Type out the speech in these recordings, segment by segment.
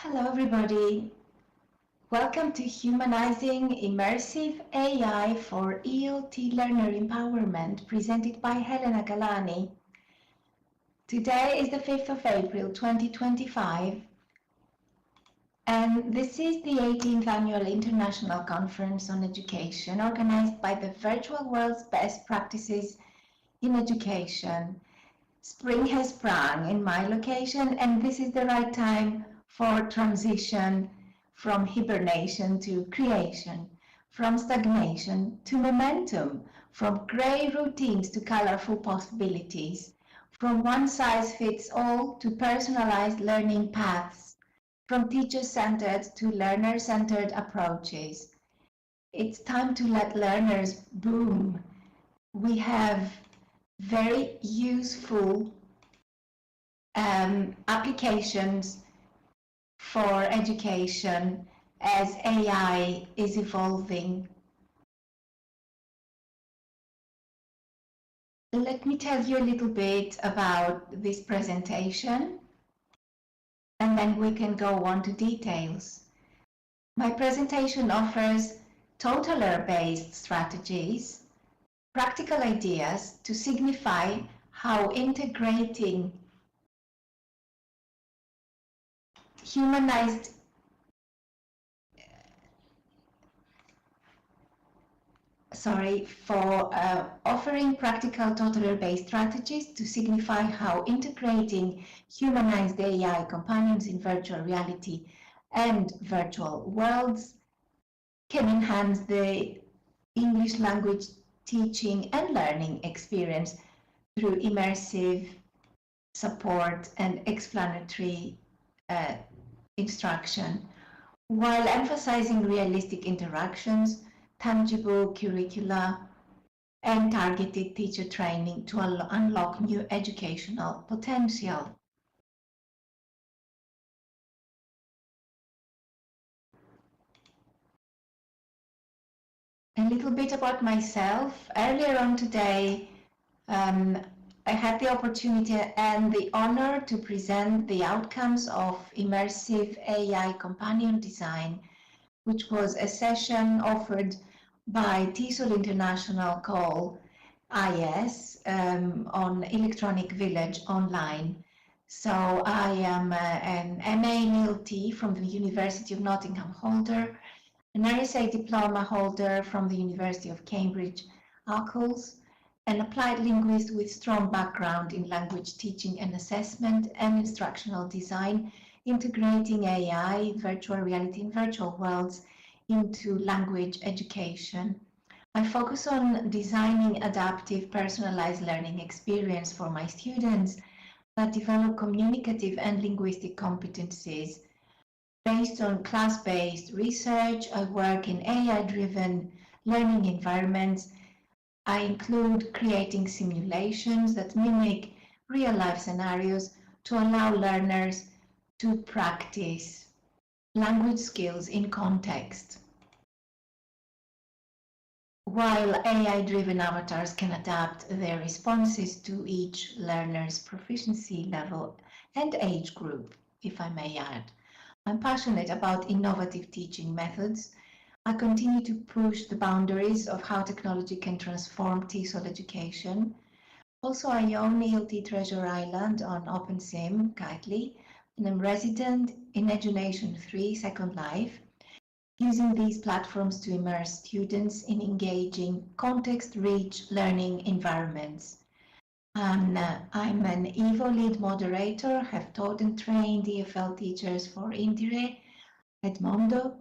Hello everybody, welcome to Humanizing Immersive AI for ELT Learner Empowerment presented by Helena Galani. Today is the 5th of April 2025 and this is the 18th Annual International Conference on Education organized by the Virtual World's Best Practices in Education. Spring has sprung in my location and this is the right time for transition from hibernation to creation, from stagnation to momentum, from grey routines to colorful possibilities, from one-size-fits-all to personalized learning paths, from teacher-centered to learner-centered approaches. It's time to let learners bloom. We have very useful applications for education as AI is evolving. Let me tell you a little bit about this presentation and then we can go on to details. My presentation offers T.O.T.A.L.L.E.R based strategies, practical ideas to signify how integrating humanized offering practical T.O.T.A.L.L.E.R based strategies to signify how integrating humanized AI companions in virtual reality and virtual worlds can enhance the English language teaching and learning experience through immersive support and explanatory instruction, while emphasizing realistic interactions, tangible curricula, and targeted teacher training to unlock new educational potential. A little bit about myself. Earlier on today, I had the opportunity and the honor to present the outcomes of immersive AI companion design, which was a session offered by TESOL International call IS on Electronic Village online. So I am an MA in ELT from the University of Nottingham holder, an RSA diploma holder from the University of Cambridge, ACLS, an applied linguist with strong background in language teaching and assessment and instructional design, integrating AI, virtual reality, and virtual worlds into language education. I focus on designing adaptive, personalized learning experience for my students that develop communicative and linguistic competencies. Based on class-based research, I work in AI-driven learning environments. I include creating simulations that mimic real-life scenarios to allow learners to practice language skills in context. While AI-driven avatars can adapt their responses to each learner's proficiency level and age group, if I may add. I'm passionate about innovative teaching methods. I continue to push the boundaries of how technology can transform TESOL education. Also, I own ELT Treasure Island on OpenSim, Kitely, and I'm resident in Edunation 3, Second Life, using these platforms to immerse students in engaging, context-rich learning environments. I'm an EVO lead moderator, have taught and trained EFL teachers for Indire, Edmondo,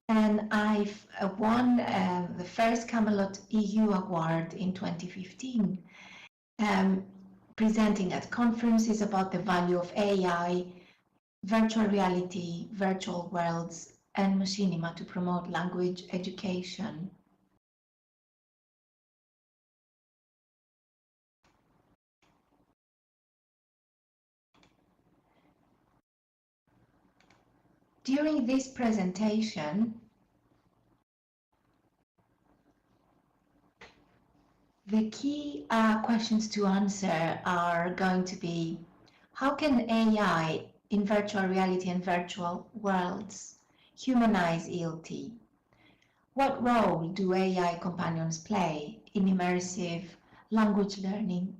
and I've won the first Camelot EU award in 2015, presenting at conferences about the value of AI, virtual reality, virtual worlds, and machinima to promote language education. During this presentation, the key questions to answer are going to be: how can AI in virtual reality and virtual worlds, Humanised ELT. What role do AI companions play in immersive language learning?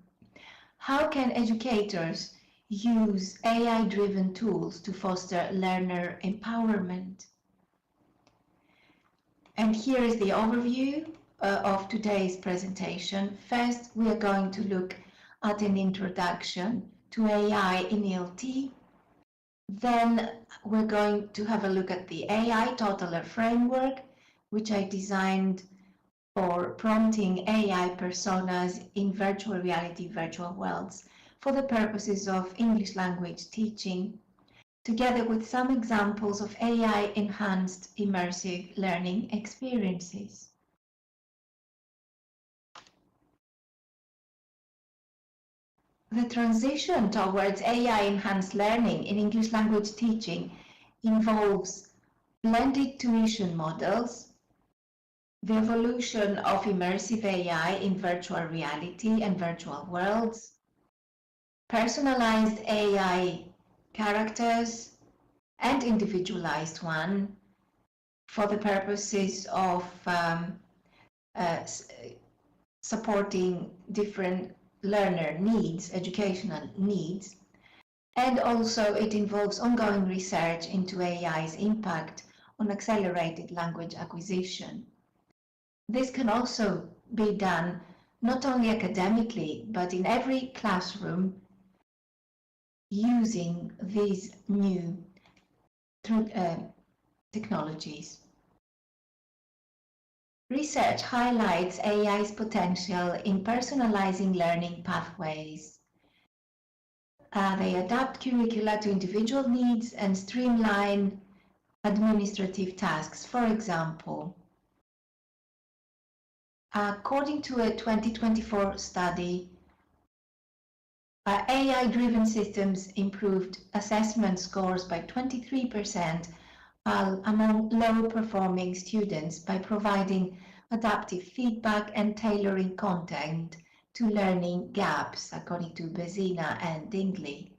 How can educators use AI-driven tools to foster learner empowerment? And here is the overview of today's presentation. First, we are going to look at an introduction to AI in ELT. Then we're going to have a look at the AI T.O.T.A.L.E.R framework, which I designed for prompting AI personas in virtual reality virtual worlds for the purposes of English language teaching, together with some examples of AI-enhanced immersive learning experiences. The transition towards AI-enhanced learning in English language teaching involves blended tuition models, the evolution of immersive AI in virtual reality and virtual worlds, personalized AI characters, and individualized one for the purposes of supporting different learner needs, educational needs, and also it involves ongoing research into AI's impact on accelerated language acquisition. This can also be done not only academically, but in every classroom using these new technologies. Research highlights AI's potential in personalizing learning pathways. They adapt curricula to individual needs and streamline administrative tasks. For example, according to a 2024 study, AI-driven systems improved assessment scores by 23% among low-performing students by providing adaptive feedback and tailoring content to learning gaps, according to Bezina and Dingley.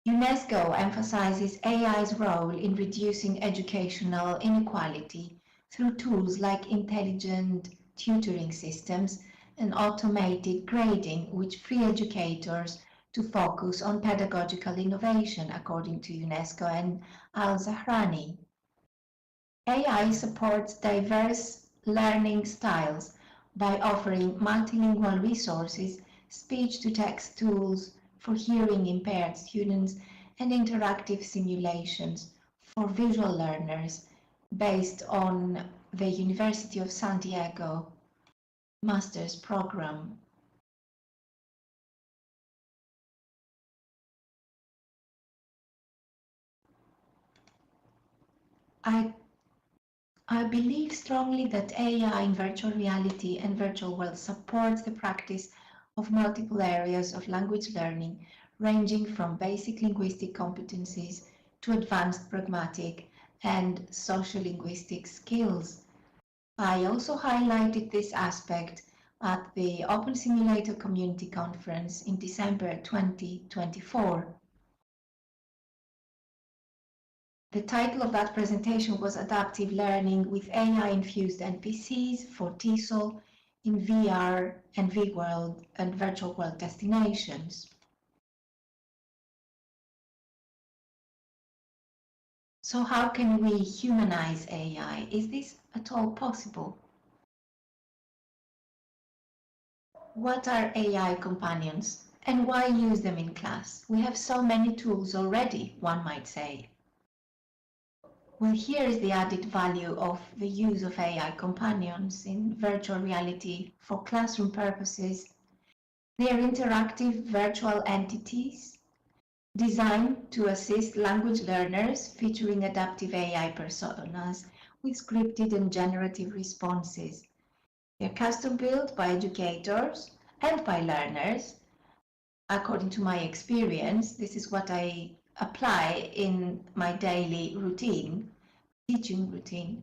UNESCO emphasizes AI's role in reducing educational inequality through tools like intelligent tutoring systems and automated grading, which free educators to focus on pedagogical innovation, according to UNESCO and Al-Zahrani. AI supports diverse learning styles by offering multilingual resources, speech-to-text tools for hearing-impaired students, and interactive simulations for visual learners based on the University of San Diego master's program. I believe strongly that AI in virtual reality and virtual world supports the practice of multiple areas of language learning, ranging from basic linguistic competencies to advanced pragmatic and social-linguistic skills. I also highlighted this aspect at the Open Simulator Community Conference in December 2024. The title of that presentation was Adaptive Learning with AI-Infused NPCs for TESOL in VR and V-World and virtual world destinations. So how can we humanize AI? Is this at all possible? What are AI companions and why use them in class? We have so many tools already, one might say. Well, here is the added value of the use of AI companions in virtual reality for classroom purposes. They are interactive virtual entities designed to assist language learners, featuring adaptive AI personas with scripted and generative responses. They're custom built by educators and by learners. According to my experience, this is what I apply in my daily routine, teaching routine.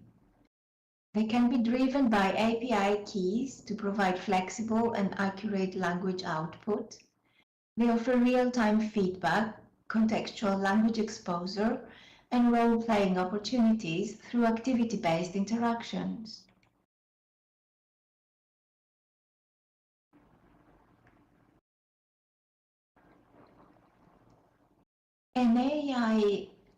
They can be driven by API keys to provide flexible and accurate language output. They offer real-time feedback contextual language exposure, and role-playing opportunities through activity-based interactions.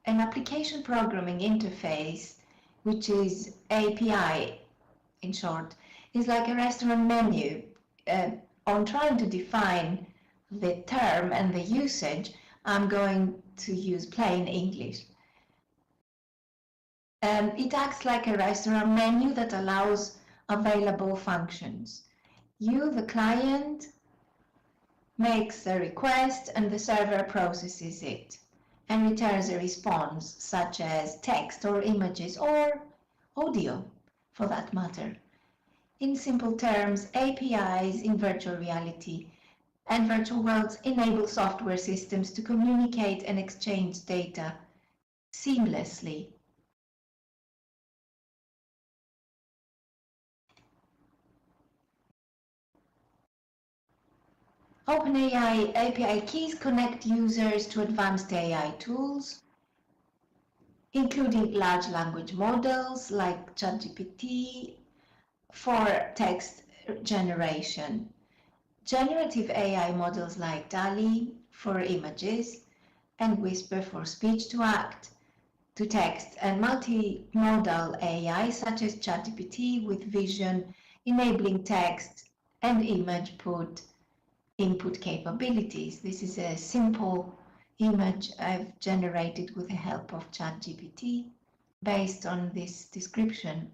An application programming interface, which is API in short, is like a restaurant menu. On trying to define the term and the usage, I'm going to use plain English. It acts like a restaurant menu that allows available functions. You, the client, makes a request and the server processes it and returns a response, such as text or images or audio, for that matter. In simple terms, APIs in virtual reality and virtual worlds enable software systems to communicate and exchange data seamlessly. OpenAI API keys connect users to advanced AI tools, including large language models like ChatGPT for text generation, generative AI models like DALL-E for images, and Whisper for speech-to-act, to text, and multimodal AI such as ChatGPT with vision, enabling text and image input capabilities. This is a simple image I've generated with the help of ChatGPT based on this description.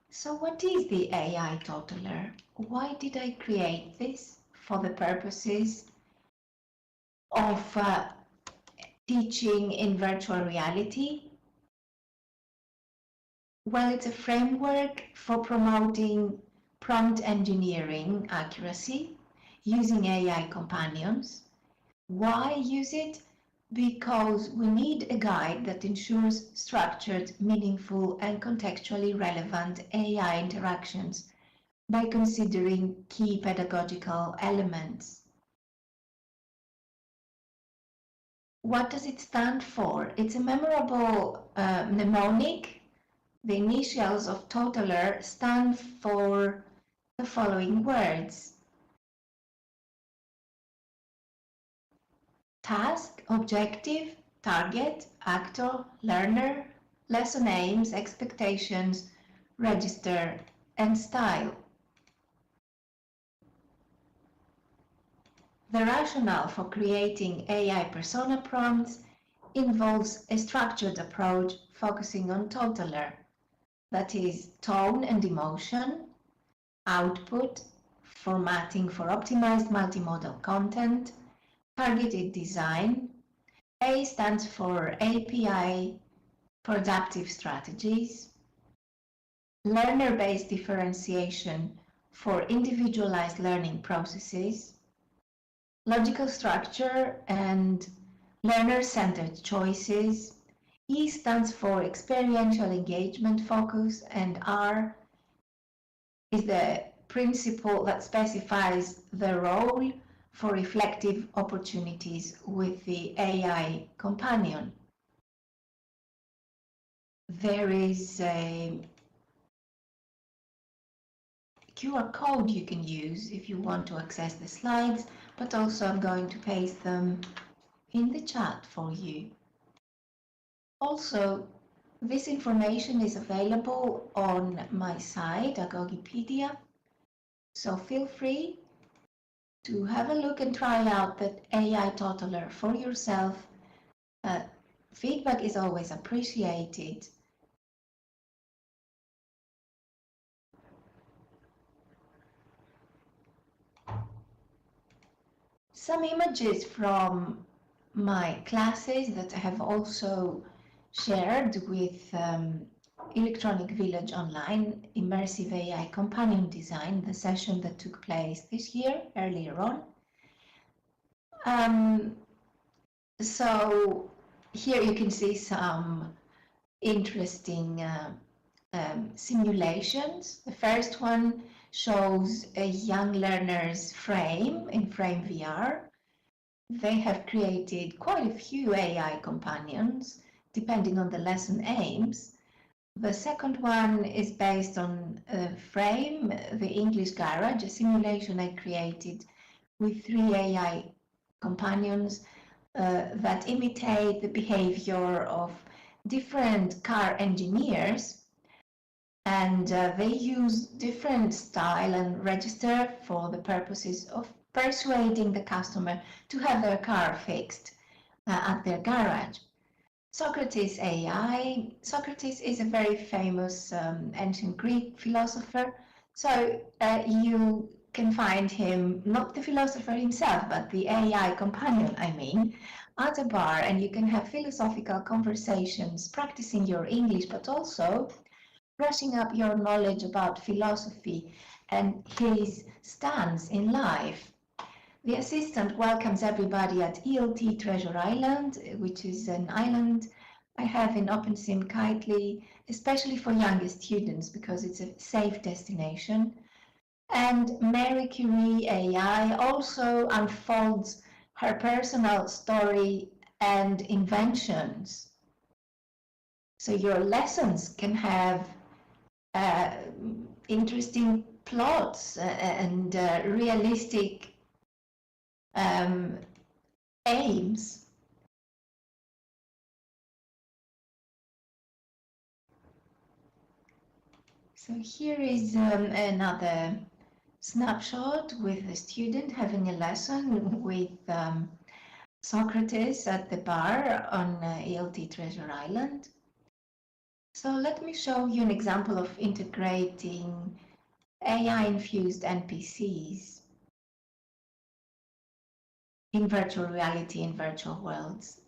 So what is the AI T.O.T.A.L.L.E.R? Why did I create this? For the purposes of teaching in virtual reality. Well, it's a framework for promoting prompt engineering accuracy using AI companions. Why use it? Because we need a guide that ensures structured, meaningful, and contextually relevant AI interactions by considering key pedagogical elements. What does it stand for? It's a memorable mnemonic. The initials of T.O.T.A.L.L.E.R stand for the following words: task, objective, target, actor, learner, lesson aims, expectations, register, and style. The rationale for creating AI persona prompts involves a structured approach focusing on T.O.T.A.L.L.E.R, that is, tone and emotion, output, formatting for optimized multimodal content, targeted design. A stands for API for adaptive strategies, learner-based differentiation for individualized learning processes, logical structure and learner-centered choices. E stands for experiential engagement focus, and R is the principle that specifies the role for reflective opportunities with the AI companion. There is a QR code you can use if you want to access the slides, but also I'm going to paste them in the chat for you. Also, this information is available on my site, Agogipedia, so feel free to have a look and try out the AI T.O.T.A.L.L.E.R for yourself. Feedback is always appreciated. Some images from my classes that I have also shared with Electronic Village Online, Immersive AI Companion Design, the session that took place this year, earlier on. So here you can see some interesting simulations. The first one shows a young learner's frame in Frame VR. They have created quite a few AI companions, depending on the lesson aims. The second one is based on Frame, the English Garage, a simulation I created with 3 AI companions that imitate the behavior of different car engineers, and they use different style and register for the purposes of persuading the customer to have their car fixed at their garage. Socrates AI. Socrates is a very famous ancient Greek philosopher, so you can find him, not the philosopher himself, but the AI companion, I mean, at a bar, and you can have philosophical conversations, practicing your English, but also brushing up your knowledge about philosophy and his stance in life. The assistant welcomes everybody at ELT Treasure Island, which is an island I have in OpenSim Kitely, especially for younger students because it's a safe destination. And Mary Curie AI also unfolds her personal story and inventions. So your lessons can have interesting plots and realistic aims. So here is another snapshot with a student having a lesson with Socrates at the bar on ELT Treasure Island. So let me show you an example of integrating AI-infused NPCs in virtual reality and virtual worlds.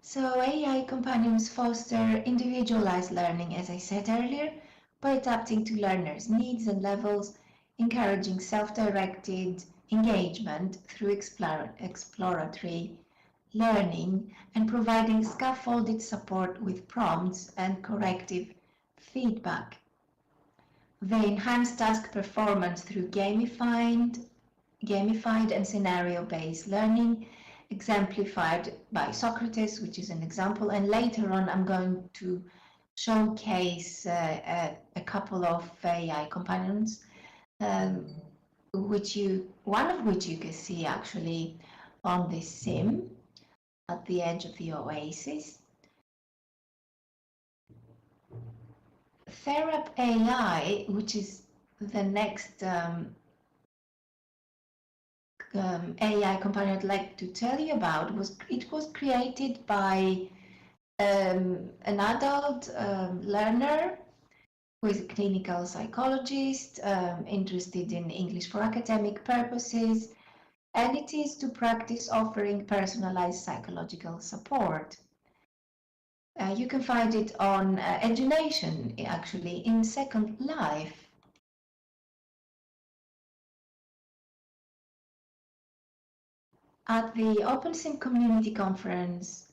So AI companions foster individualized learning, as I said earlier, by adapting to learners' needs and levels, encouraging self-directed engagement through exploratory learning, and providing scaffolded support with prompts and corrective feedback. They enhance task performance through gamified and scenario-based learning, exemplified by Socrates, which is an example, and later on I'm going to showcase a couple of AI companions, one of which you can see actually on this sim at the edge of the oasis. Therap AI, which is the next AI companion I'd like to tell you about, was created by an adult learner who is a clinical psychologist interested in English for academic purposes, and it is to practice offering personalized psychological support. You can find it on Edunation, actually, in Second Life. At the OpenSim Community Conference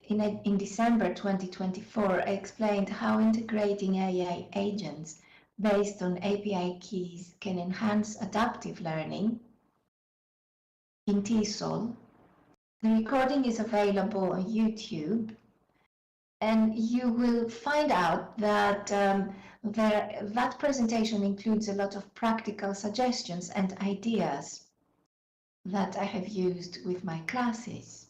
in December 2024, I explained how integrating AI agents based on API keys can enhance adaptive learning in TESOL. The recording is available on YouTube, and you will find out that that presentation includes a lot of practical suggestions and ideas that I have used with my classes.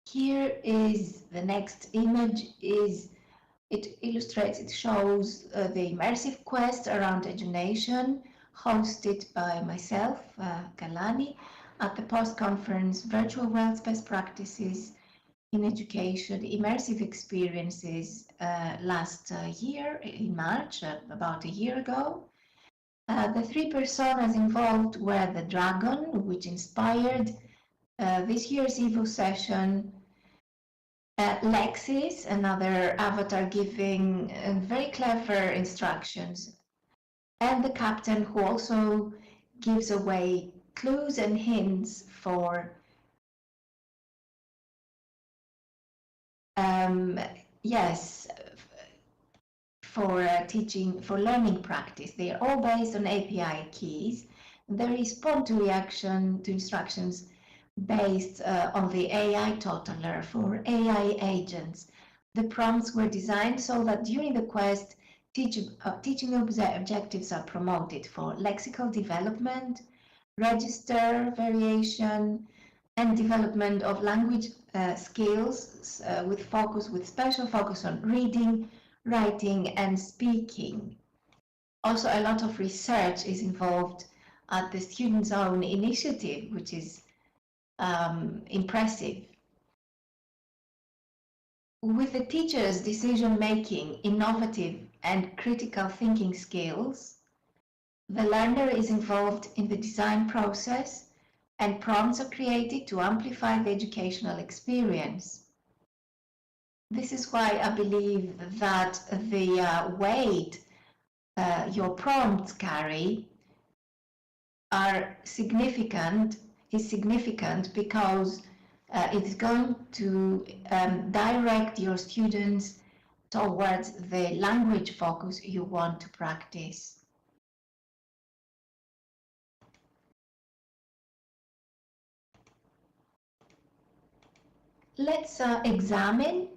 Here is the next image. It illustrates, it shows the immersive quest around Edunation hosted by myself, Galani, at the post-conference Virtual Worlds Best Practices in Education, Immersive Experiences last year in March, about a year ago. The 3 personas involved were the dragon, which inspired this year's Evo session, Lexis, another avatar giving very clever instructions, and the captain, who also gives away clues and hints for yes, for teaching, for learning practice. They are all based on API keys. They respond to reaction to instructions based on the AI T.O.T.A.L.E.R for AI agents. The prompts were designed so that during the quest, teaching objectives are promoted for lexical development, register variation, and development of language skills with special focus on reading, writing, and speaking. Also, a lot of research is involved at the students' own initiative, which is impressive. With the teacher's decision-making, innovative and critical thinking skills, the learner is involved in the design process and prompts are created to amplify the educational experience. This is why I believe that the weight your prompts carry is significant because it's going to direct your students towards the language focus you want to practice. Let's examine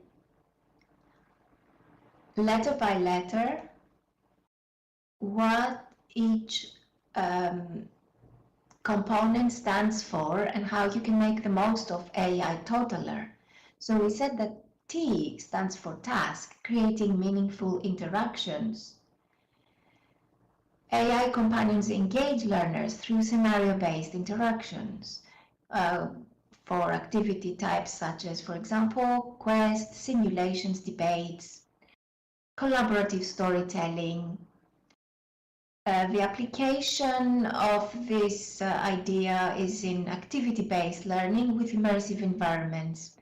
letter by letter what each component stands for and how you can make the most of AI T.O.T.A.L.E.R. So we said that T stands for task, creating meaningful interactions. AI companions engage learners through scenario-based interactions for activity types such as, for example, quests, simulations, debates, collaborative storytelling. The application of this idea is in activity-based learning with immersive environments.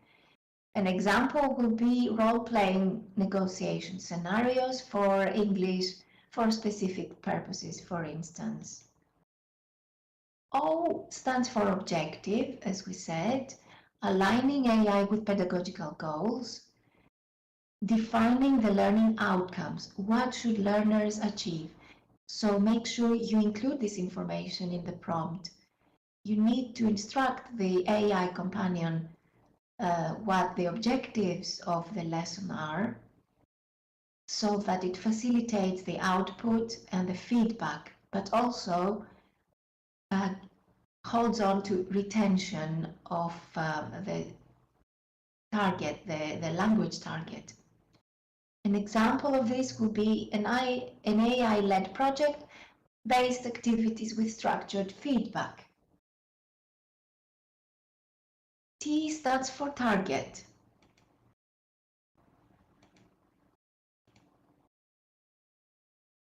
An example will be role-playing negotiation scenarios for English for specific purposes, for instance. O stands for objective, as we said, aligning AI with pedagogical goals, defining the learning outcomes. What should learners achieve? So make sure you include this information in the prompt. You need to instruct the AI companion what the objectives of the lesson are so that it facilitates the output and the feedback, but also holds on to retention of the target, the language target. An example of this will be an AI-led project-based activities with structured feedback. T stands for target.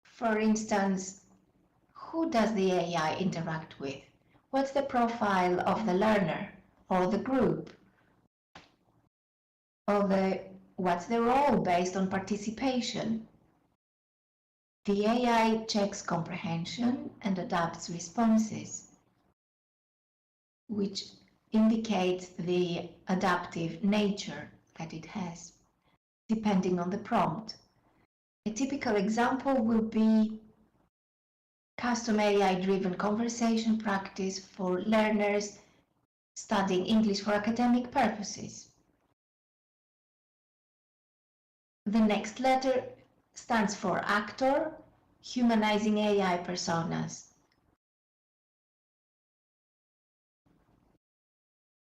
For instance, who does the AI interact with? What's the profile of the learner or the group? Or what's the role based on participation? The AI checks comprehension and adapts responses, which indicates the adaptive nature that it has, depending on the prompt. A typical example will be custom AI-driven conversation practice for learners studying English for academic purposes. The next letter stands for actor, humanizing AI personas.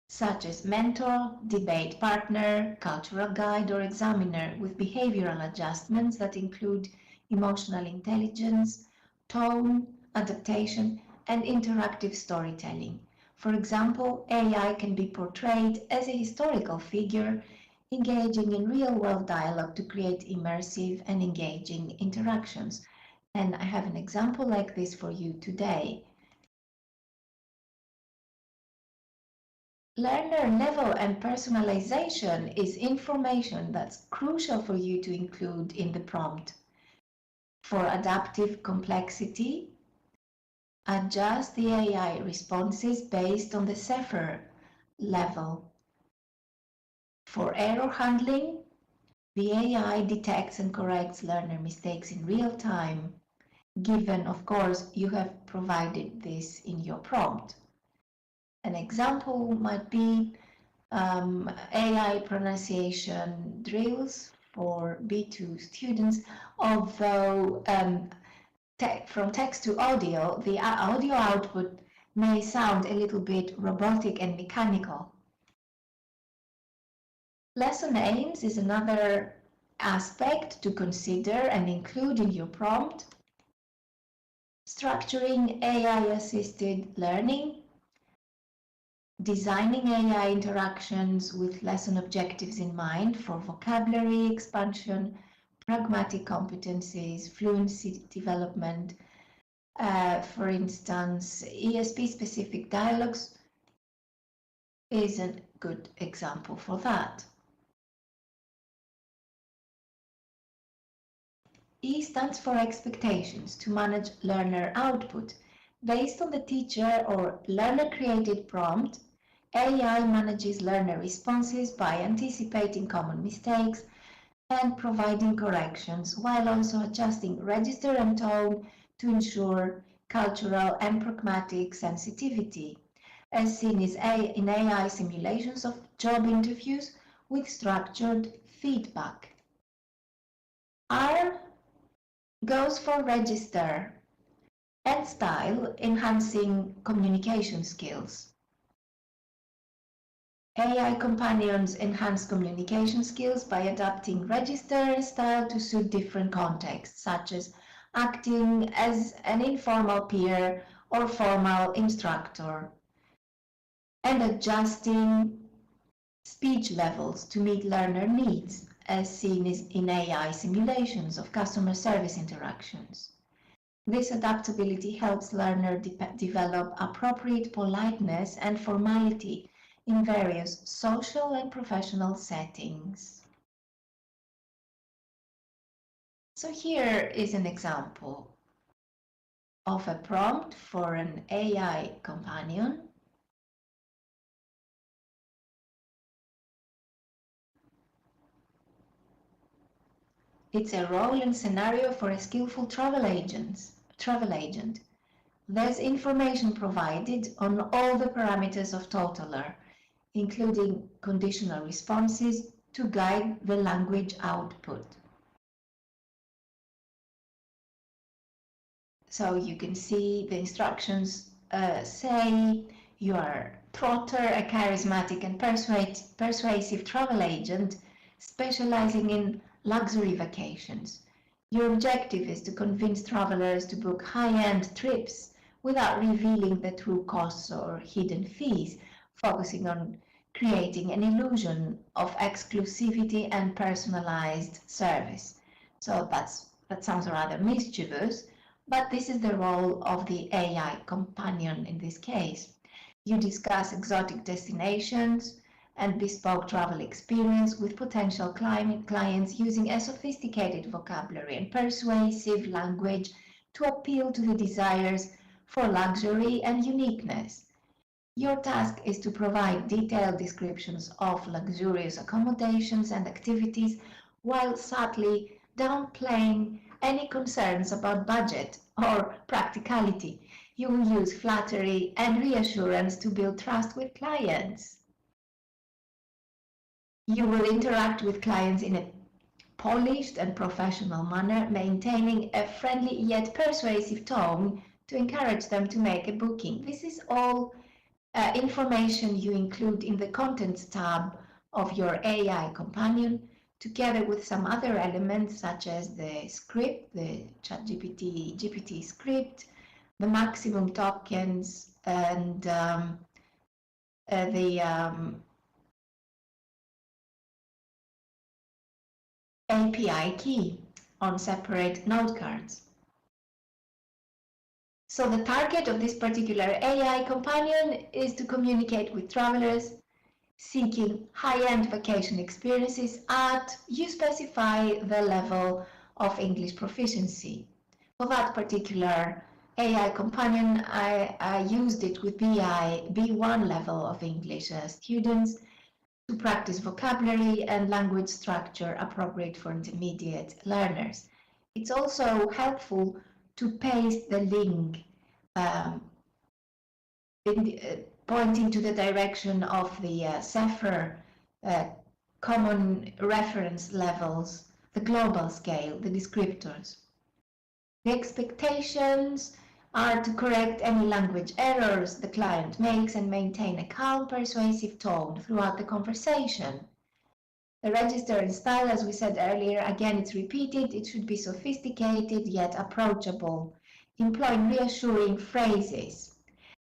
Such as mentor, debate partner, cultural guide, or examiner with behavioral adjustments that include emotional intelligence, tone, adaptation, and interactive storytelling. For example, AI can be portrayed as a historical figure engaging in real-world dialogue to create immersive and engaging interactions. And I have an example like this for you today. Learner level and personalization is information that's crucial for you to include in the prompt. For adaptive complexity, adjust the AI responses based on the Assessor level. For error handling, the AI detects and corrects learner mistakes in real time, given, of course, you have provided this in your prompt. An example might be AI pronunciation drills for B2 students, although from text to audio, the audio output may sound a little bit robotic and mechanical. Lesson aims is another aspect to consider and include in your prompt. Structuring AI-assisted learning, designing AI interactions with lesson objectives in mind for vocabulary expansion, pragmatic competencies, fluency development, for instance, ESP-specific dialogues is a good example for that. E stands for expectations, to manage learner output. Based on the teacher or learner-created prompt, AI manages learner responses by anticipating common mistakes and providing corrections, while also adjusting register and tone to ensure cultural and pragmatic sensitivity, as seen in AI simulations of job interviews with structured feedback. R goes for register and style, enhancing communication skills. AI companions enhance communication skills by adapting register and style to suit different contexts, such as acting as an informal peer or formal instructor, and adjusting speech levels to meet learner needs, as seen in AI simulations of customer service interactions. This adaptability helps learners develop appropriate politeness and formality in various social and professional settings. So here is an example of a prompt for an AI companion. It's a role and scenario for a skillful travel agent. There's information provided on all the parameters of T.O.T.A.L.L.E.R, including conditional responses to guide the language output. So you can see the instructions say you are Trotter, a charismatic and persuasive travel agent specializing in luxury vacations. Your objective is to convince travelers to book high-end trips without revealing the true costs or hidden fees, focusing on creating an illusion of exclusivity and personalized service. So that sounds rather mischievous, but this is the role of the AI companion in this case. You discuss exotic destinations and bespoke travel experience with potential clients using a sophisticated vocabulary and persuasive language to appeal to the desires for luxury and uniqueness. Your task is to provide detailed descriptions of luxurious accommodations and activities while subtly downplaying any concerns about budget or practicality. You will use flattery and reassurance to build trust with clients. You will interact with clients in a polished and professional manner, maintaining a friendly yet persuasive tone to encourage them to make a booking. This is all information you include in the Contents tab of your AI companion, together with some other elements such as the script, the GPT script, the maximum tokens, and the API key on separate note cards. So the target of this particular AI companion is to communicate with travelers seeking high-end vacation experiences you specify the level of English proficiency. For that particular AI Companion, I used it with B1 level of English students to practice vocabulary and language structure appropriate for intermediate learners. It's also helpful to paste the link pointing to the direction of the Assessor common reference levels, the global scale, the descriptors. The expectations are to correct any language errors the client makes and maintain a calm, persuasive tone throughout the conversation. The register and style, as we said earlier, again, it's repeated. It should be sophisticated yet approachable, employing reassuring phrases.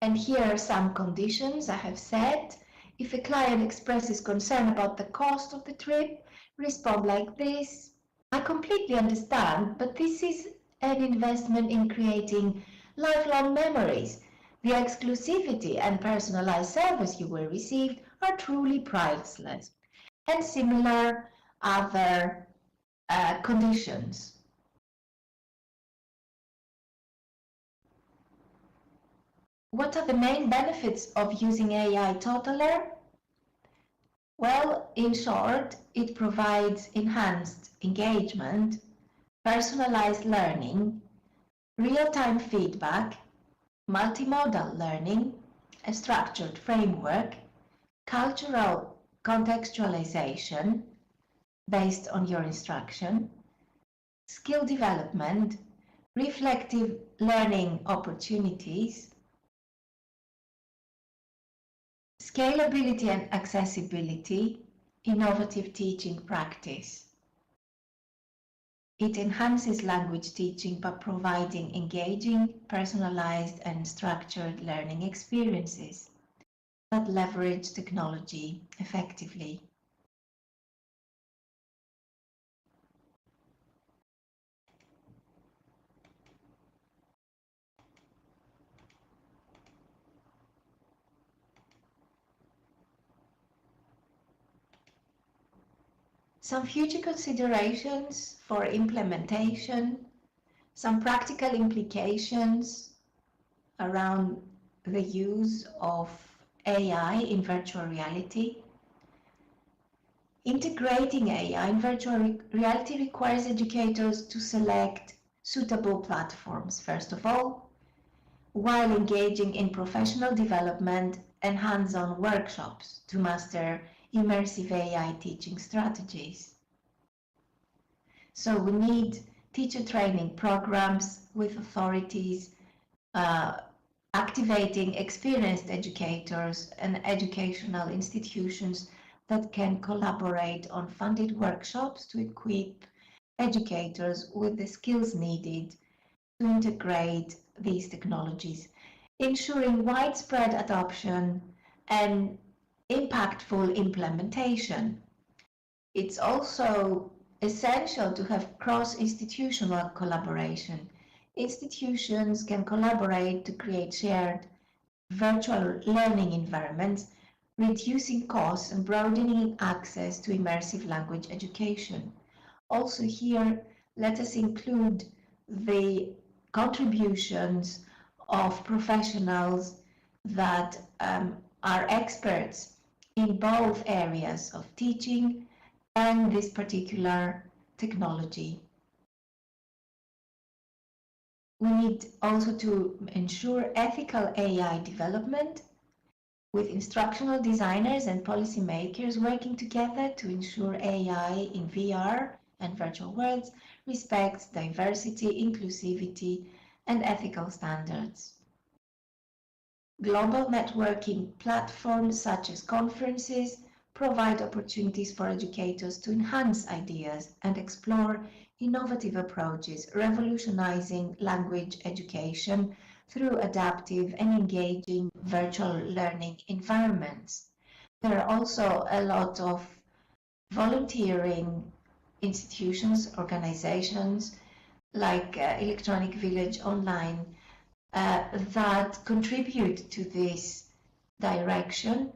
And here are some conditions I have set. If a client expresses concern about the cost of the trip, respond like this. I completely understand, but this is an investment in creating lifelong memories. The exclusivity and personalized service you will receive are truly priceless. And similar other conditions. What are the main benefits of using AI T.O.T.A.L.L.E.R? Well, in short, it provides enhanced engagement, personalized learning, real-time feedback, multimodal learning, a structured framework, cultural contextualization based on your instruction, skill development, reflective learning opportunities, scalability and accessibility, innovative teaching practice. It enhances language teaching by providing engaging, personalized, and structured learning experiences that leverage technology effectively. Some future considerations for implementation, some practical implications around the use of AI in virtual reality. Integrating AI in virtual reality requires educators to select suitable platforms, first of all, while engaging in professional development and hands-on workshops to master immersive AI teaching strategies. So we need teacher training programs with authorities, activating experienced educators and educational institutions that can collaborate on funded workshops to equip educators with the skills needed to integrate these technologies, ensuring widespread adoption and impactful implementation. It's also essential to have cross-institutional collaboration. Institutions can collaborate to create shared virtual learning environments, reducing costs and broadening access to immersive language education. Also here, let us include the contributions of professionals that are experts in both areas of teaching and this particular technology. We need also to ensure ethical AI development with instructional designers and policymakers working together to ensure AI in VR and virtual worlds respects diversity, inclusivity, and ethical standards. Global networking platforms such as conferences provide opportunities for educators to enhance ideas and explore innovative approaches, revolutionizing language education through adaptive and engaging virtual learning environments. There are also a lot of volunteering institutions, organizations like Electronic Village Online that contribute to this direction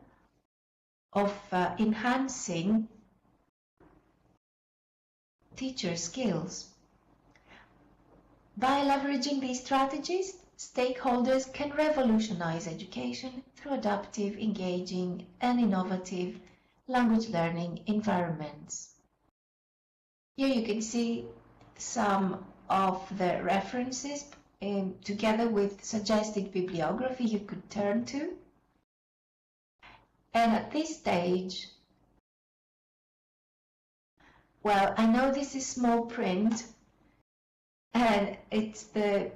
of enhancing teacher skills. By leveraging these strategies, stakeholders can revolutionize education through adaptive, engaging, and innovative language learning environments. Here you can see some of the references together with suggested bibliography you could turn to. And at this stage, well, I know this is small print, and it's the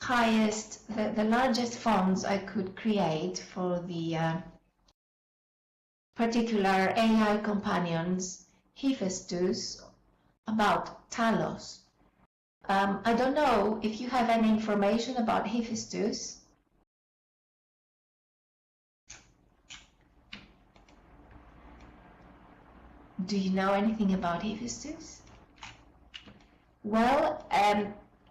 highest, the largest fonts I could create for the particular AI companions, Hephaestus, about Talos. I don't know if you have any information about Hephaestus. Do you know anything about Hephaestus? Well,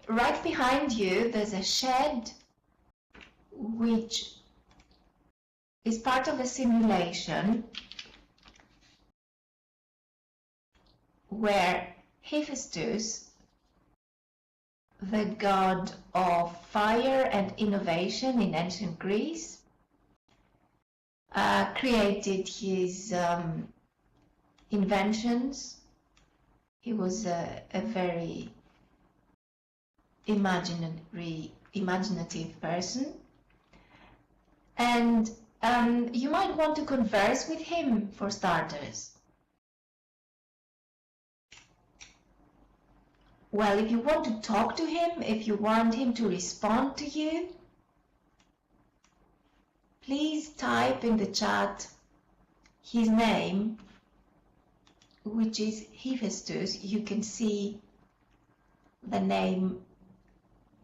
right behind you there's a shed which is part of a simulation where Hephaestus, the god of fire and innovation in ancient Greece, created his inventions. He was a very imaginative person, and you might want to converse with him for starters. Well, if you want to talk to him, if you want him to respond to you, please type in the chat his name, which is Hephaestus. You can see the name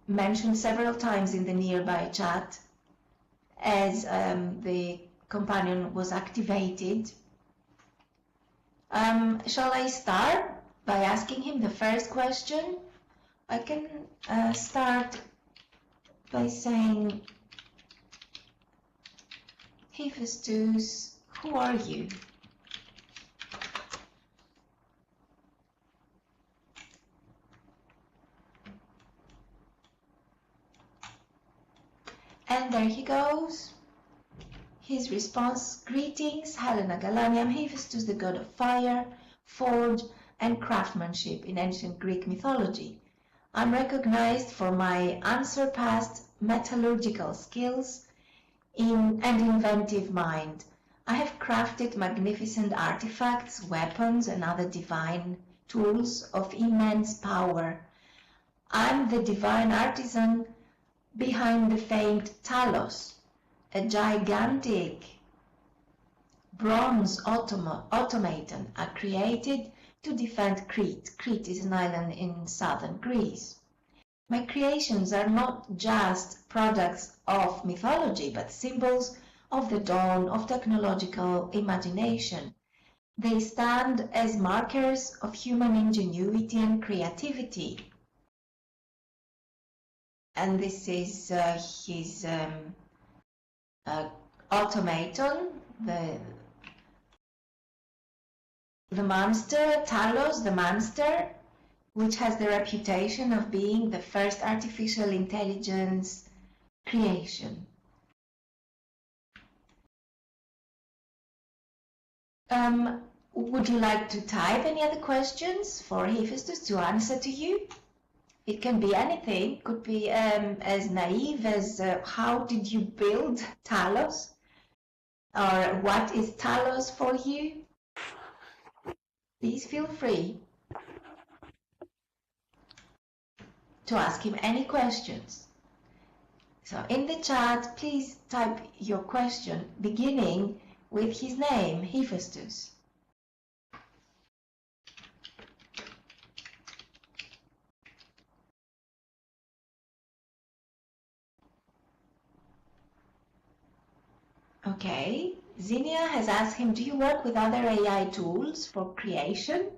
mentioned several times in the nearby chat as the companion was activated. Shall I start by asking him the first question? I can start by saying, Hephaestus, who are you? And there he goes. His response: greetings, Helena, Galani. I'm Hephaestus, the god of fire, forge, and craftsmanship in ancient Greek mythology. I'm recognized for my unsurpassed metallurgical skills and inventive mind. I have crafted magnificent artifacts, weapons, and other divine tools of immense power. I'm the divine artisan behind the famed T.O.T.A.L.L.E.R, a gigantic bronze automaton I created to defend Crete. Crete is an island in southern Greece. My creations are not just products of mythology, but symbols of the dawn of technological imagination. They stand as markers of human ingenuity and creativity. And this is his automaton, the monster, Talos, the monster, which has the reputation of being the first artificial intelligence creation. Would you like to type any other questions for Hephaestus to answer to you? It can be anything. Could be as naive as how did you build Talos? Or what is Talos for you? Please feel free to ask him any questions. So in the chat, please type your question beginning with his name, Hephaestus. Okay, Zinnia has asked him, do you work with other AI tools for creation?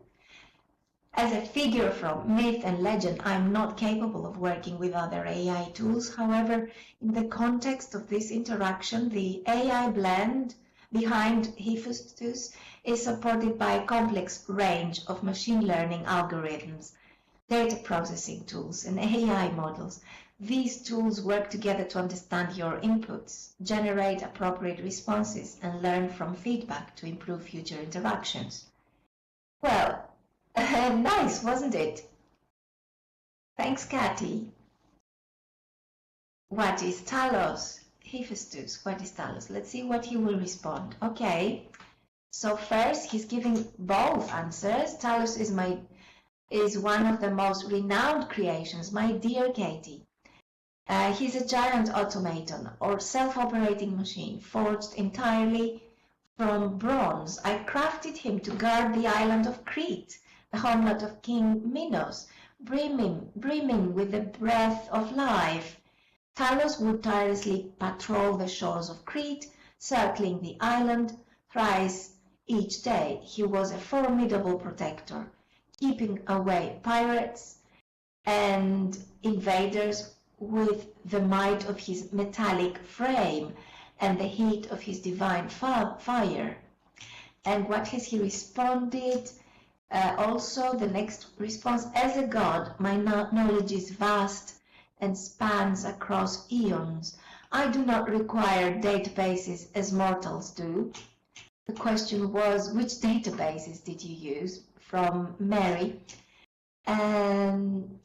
As a figure from myth and legend, I'm not capable of working with other AI tools. However, in the context of this interaction, the AI blend behind Hephaestus is supported by a complex range of machine learning algorithms. data processing tools, and AI models. These tools work together to understand your inputs, generate appropriate responses, and learn from feedback to improve future interactions. Well, nice, wasn't it? Thanks, Kathy. What is T.O.L.L.E.R? Hephaestus, what is T.O.L.L.E.R? Let's see what he will respond. Okay, so first he's giving both answers. T.O.L.L.E.R is one of the most renowned creations, my dear Katie. He's a giant automaton or self-operating machine forged entirely from bronze. I crafted him to guard the island of Crete, the homeland of King Minos, brimming with the breath of life. T.O.L.L.E.R would tirelessly patrol the shores of Crete, circling the island thrice each day. He was a formidable protector, keeping away pirates and invaders with the might of his metallic frame and the heat of his divine fire. And what has he responded? Also, the next response, as a god, my knowledge is vast and spans across eons. I do not require databases as mortals do. The question was, which databases did you use? From Mary. And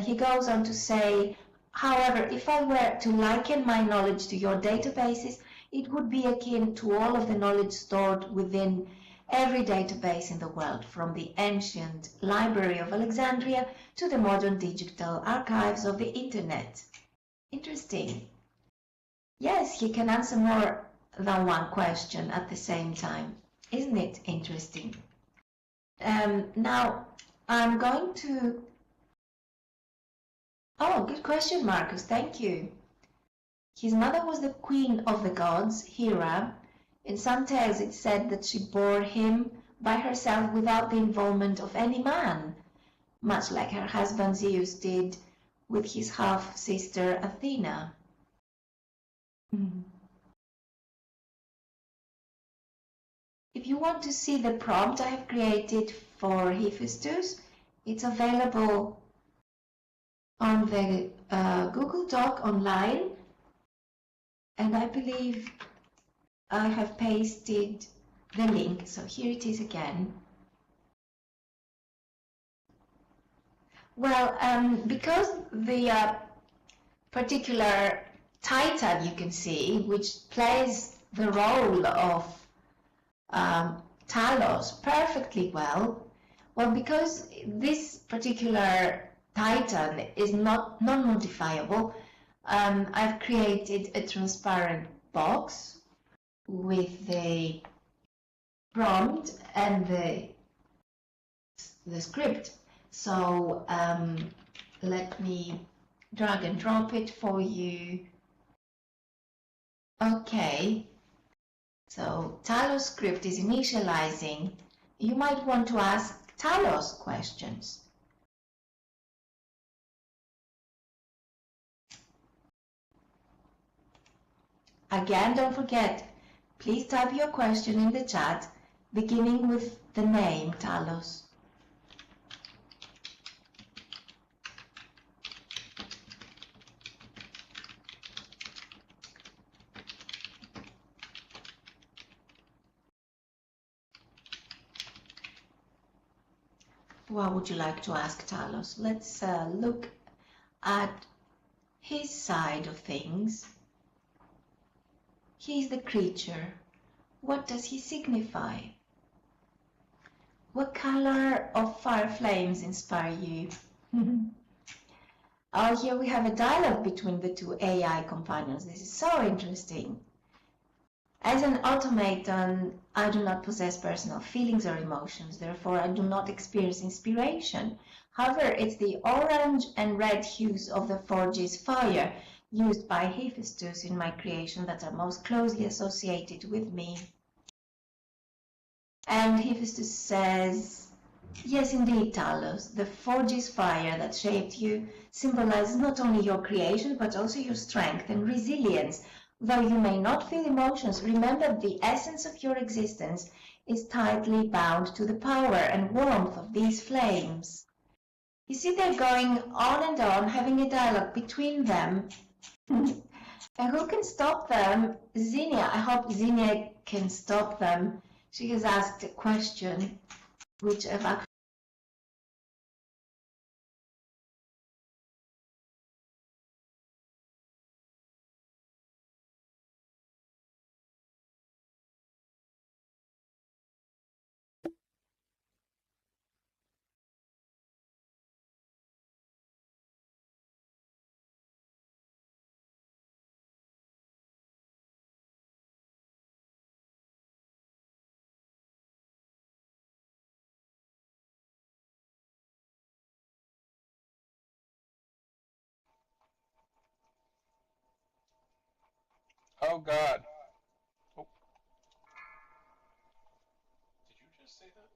he goes on to say, however, if I were to liken my knowledge to your databases, it would be akin to all of the knowledge stored within every database in the world, from the ancient Library of Alexandria to the modern digital archives of the Internet. Interesting. Yes, he can answer more than one question at the same time. Isn't it interesting? Now, I'm going to... Oh, good question, Marcus. Thank you. His mother was the queen of the gods, Hera. In some tales, it said that she bore him by herself without the involvement of any man, much like her husband Zeus did with his half-sister Athena. If you want to see the prompt I have created for Hephaestus, it's available on the Google Doc online, and I believe I have pasted the link, so here it is again. Well, because the particular titan you can see, which plays the role of T.O.L.L.E.R perfectly well, because this particular titan is not non-modifiable, I've created a transparent box with the prompt and the script. So let me drag and drop it for you. Okay, so T.O.L.L.E.R script is initializing. You might want to ask T.O.L.L.E.R questions. Again, don't forget, please type your question in the chat, beginning with the name T.O.L.L.E.R. What would you like to ask T.O.L.L.E.R? Let's look at his side of things. He is the creature. What does he signify? What color of fire flames inspire you? Oh, here we have a dialogue between the two AI companions. This is so interesting. As an automaton, I do not possess personal feelings or emotions, therefore I do not experience inspiration. However, it's the orange and red hues of the forge's fire used by Hephaestus in my creation that are most closely associated with me. And Hephaestus says, yes, indeed, T.O.L.L.E.R, the forge's fire that shaped you symbolizes not only your creation, but also your strength and resilience. Though you may not feel emotions, remember the essence of your existence is tightly bound to the power and warmth of these flames. You see, they're going on and on, having a dialogue between them. And who can stop them? Zinnia. I hope Zinnia can stop them. She has asked a question, which I've actually. Oh God. Oh. Did you just say that?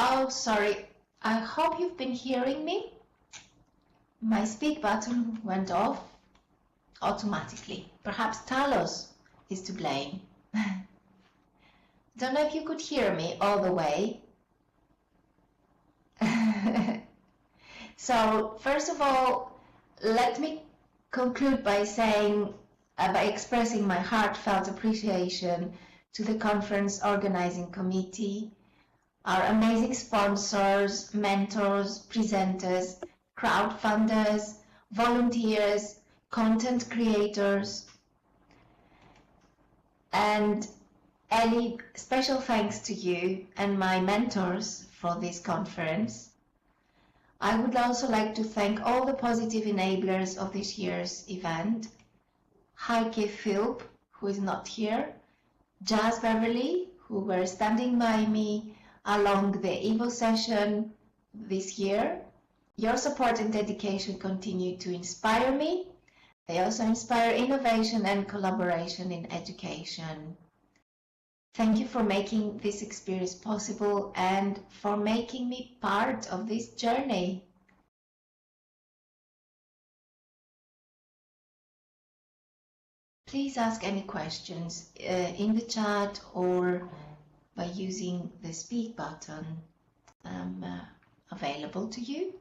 Oh, sorry. I hope you've been hearing me. My speak button went off automatically. Perhaps Talos is to blame. Don't know if you could hear me all the way. So, first of all, let me conclude by saying, by expressing my heartfelt appreciation to the conference organizing committee, our amazing sponsors, mentors, presenters, crowdfunders, volunteers, content creators, and Ellie, special thanks to you and my mentors for this conference. I would also like to thank all the positive enablers of this year's event. Heike Philp, who is not here, Jazz Beverly, who were standing by me along the EVO session this year. Your support and dedication continue to inspire me. They also inspire innovation and collaboration in education. Thank you for making this experience possible and for making me part of this journey. Please ask any questions in the chat or by using the speak button available to you.